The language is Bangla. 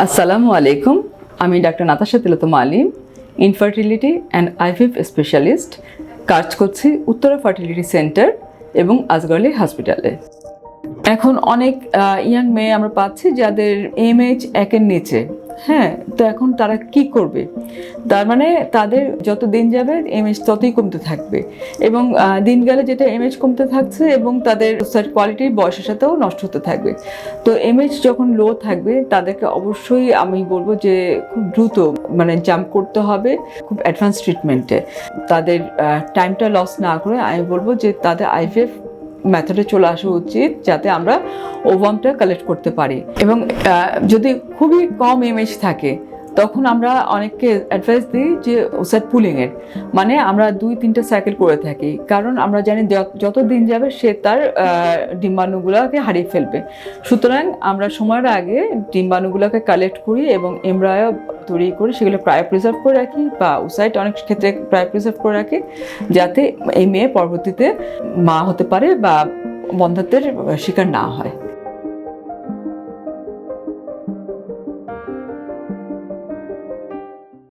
আসসালামু আলাইকুম। আমি doctor Natasha Tilottama Alim, infertility and IVF specialist. কাজ করছি উত্তরা ফার্টিলিটি সেন্টার এবং আজগর হসপিটালে। এখন অনেক ইয়াং মেয়ে আমরা পাচ্ছি যাদের MH 1-এর নিচে। হ্যাঁ, তো এখন তারা কি করবে? তার মানে তাদের যত দিন যাবে MH ততই কমতে থাকবে এবং দিন গেলে যেটা MH কমতে থাকছে এবং তাদের কোয়ালিটি বয়সের সাথেও নষ্ট হতে থাকবে। তো MH যখন লো থাকবে তাদেরকে অবশ্যই আমি বলবো যে খুব দ্রুত জাম্প করতে হবে খুব অ্যাডভান্স ট্রিটমেন্টে। তাদের টাইমটা লস না করে আমি বলবো যে তাদের IVF মেথডে চলে আসা উচিত, যাতে আমরা ওভামটা কালেক্ট করতে পারি। এবং যদি খুবই কম MH থাকে তখন আমরা অনেককে অ্যাডভাইস দিই যে ওসাইড পুলিংয়ের, মানে আমরা 2-3টা সাইকেল করে থাকি, কারণ আমরা জানি যত দিন যাবে সে তার ডিম্বাণুগুলোকে হারিয়ে ফেলবে। সুতরাং আমরা সময়ের আগে ডিম্বাণুগুলোকে কালেক্ট করি এবং এমব্রায়ো তৈরি করি, সেগুলো প্রায় প্রিজার্ভ করে রাখি বা ওসাইড অনেক ক্ষেত্রে প্রায় প্রিজার্ভ করে রাখি, যাতে এই মেয়ে পরবর্তীতে মা হতে পারে বা বন্ধ্যাত্বের শিকার না হয়।